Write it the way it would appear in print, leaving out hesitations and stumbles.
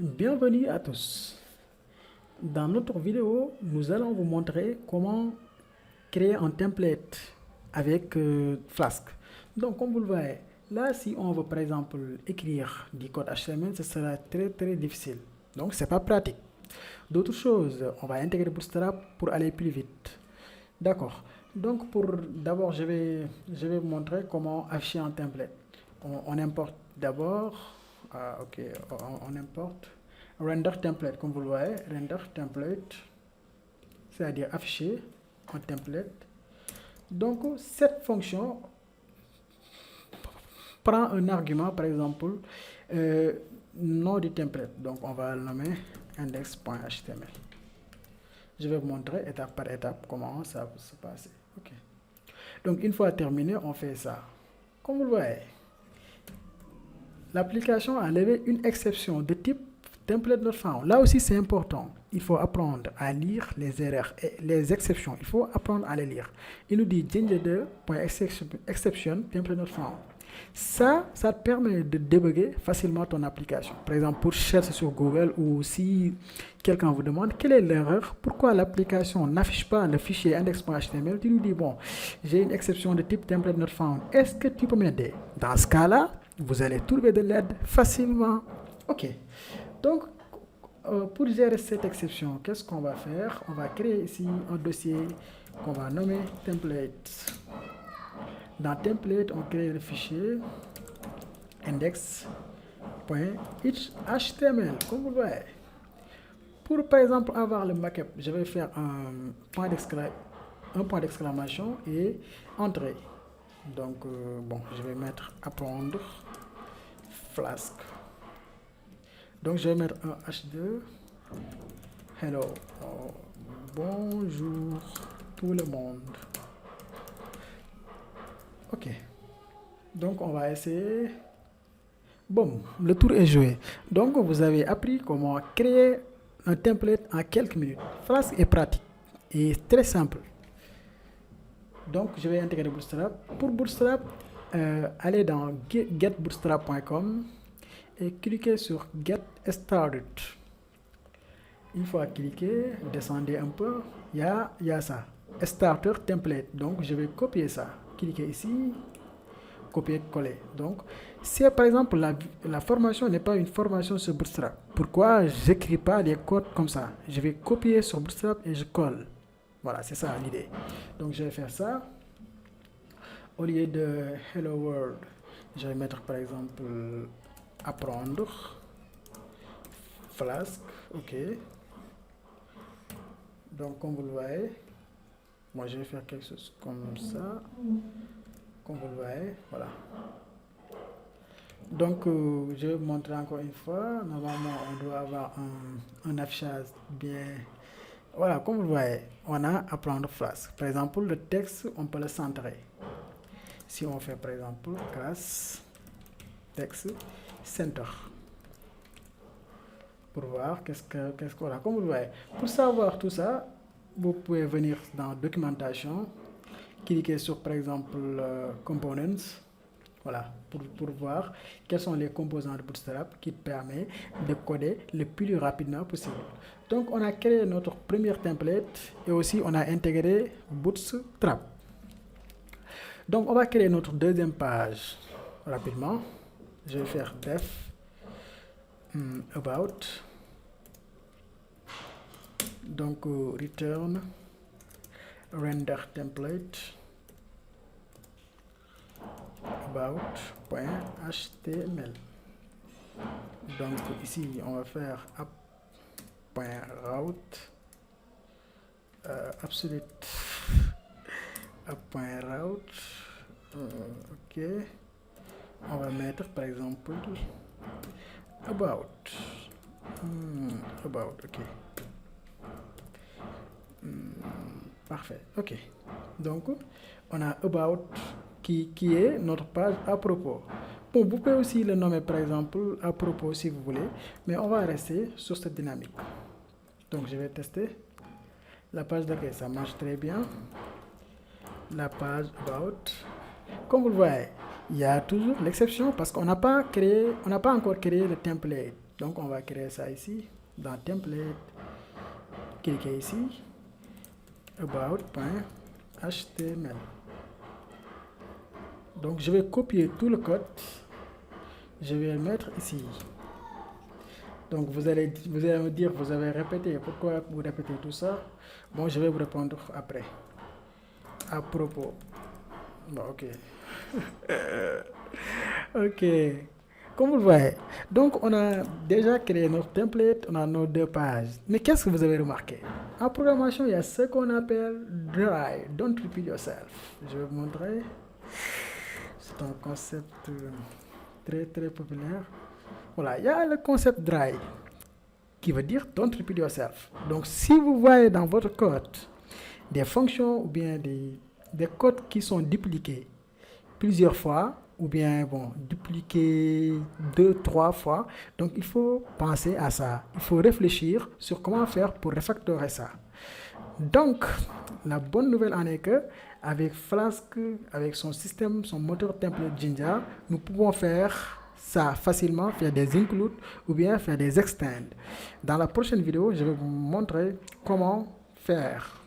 Bienvenue à tous. Dans notre vidéo, nous allons vous montrer comment créer un template avec Flask. Donc, comme vous le voyez, là, si on veut par exemple écrire du code HTML, ce sera très difficile. Donc, c'est pas pratique. D'autres choses, on va intégrer Bootstrap pour aller plus vite. D'accord. Donc, d'abord, je vais vous montrer comment afficher un template. On importe d'abord, ok, on importe render template, comme vous le voyez, render template, c'est-à-dire afficher un template. Donc, cette fonction prend un argument, par exemple, nom du template. Donc, on va le nommer index.html. Je vais vous montrer étape par étape comment ça va se passer. Ok. Donc, une fois terminé, on fait ça. Comme vous le voyez, l'application a levé une exception de type template not found. Là aussi, c'est important. Il faut apprendre à lire les erreurs et les exceptions. Il faut apprendre à les lire. Il nous dit danger2.exception template not found. Ça te permet de débugger facilement ton application. Par exemple, pour chercher sur Google ou si quelqu'un vous demande quelle est l'erreur, pourquoi l'application n'affiche pas le fichier index.html, tu nous dis, bon, j'ai une exception de type template not found. Est-ce que tu peux m'aider? Dans ce cas-là, vous allez trouver de l'aide facilement. Ok. Donc, pour gérer cette exception, qu'est-ce qu'on va faire? On va créer ici un dossier qu'on va nommer template. Dans template, on crée le fichier index.html, comme vous le voyez. Pour, par exemple, avoir le markup, je vais faire un point d'exclamation et entrée. Donc, bon, je vais mettre apprendre Flask. Donc, je vais mettre un H2. Hello. Bonjour tout le monde. Ok. Donc, on va essayer. Bon, le tour est joué. Donc, vous avez appris comment créer un template en quelques minutes. Flask est pratique et très simple. Donc, je vais intégrer Bootstrap. Pour Bootstrap, allez dans getbootstrap.com et cliquez sur Get Started. Une fois cliqué, descendez un peu, il y a ça, Starter Template. Donc, je vais copier ça. Cliquez ici, copier-coller. Donc, si par exemple la formation n'est pas une formation sur Bootstrap, pourquoi j'écris pas des codes comme ça? Je vais copier sur Bootstrap et je colle. Voilà, c'est ça l'idée. Donc, je vais faire ça. Au lieu de Hello World, je vais mettre par exemple apprendre Flask. Ok. Donc, comme vous le voyez, moi je vais faire quelque chose comme ça. Comme vous le voyez, voilà. Donc, je vais vous montrer encore une fois. Normalement, on doit avoir un affichage bien. Voilà, comme vous le voyez, on a apprendre Flask. Par exemple, le texte, on peut le centrer. Si on fait par exemple classe texte center pour voir qu'est-ce qu'on a. Comme vous le voyez, pour savoir tout ça, vous pouvez venir dans documentation, cliquer sur par exemple components, voilà, pour voir quels sont les composants de Bootstrap qui permettent de coder le plus rapidement possible. Donc on a créé notre première template et aussi on a intégré Bootstrap. Donc on va créer notre deuxième page rapidement. Je vais faire def about. Donc return render template about.html. Donc ici on va faire app.route absolute app.route. Ok. On va mettre par exemple about. About, ok. Parfait, ok. Donc, on a about qui est notre page à propos. Bon, vous pouvez aussi le nommer par exemple à propos si vous voulez, mais on va rester sur cette dynamique. Donc, je vais tester. La page d'accueil, ça marche très bien. La page about. Comme vous le voyez, il y a toujours l'exception parce qu'on n'a pas encore créé le template. Donc on va créer ça ici, dans template, cliquez ici, about.html. Donc je vais copier tout le code, je vais le mettre ici. Donc vous allez me dire, vous avez répété, pourquoi vous répétez tout ça? Bon, je vais vous répondre après. À propos. Bon, ok. Ok. Comme vous le voyez, donc on a déjà créé notre template, on a nos 2 pages. Mais qu'est-ce que vous avez remarqué? En programmation, il y a ce qu'on appelle dry, don't repeat yourself. Je vais vous montrer. C'est un concept très populaire. Voilà, il y a le concept dry qui veut dire don't repeat yourself. Donc si vous voyez dans votre code des fonctions ou bien des codes qui sont dupliqués plusieurs fois, ou bien dupliqués 2-3 fois, donc il faut penser à ça. Il faut réfléchir sur comment faire pour refactorer ça. Donc, la bonne nouvelle en est que avec Flask, avec son système, son moteur template Jinja, nous pouvons faire ça facilement, faire des include ou bien faire des extend. Dans la prochaine vidéo, je vais vous montrer comment faire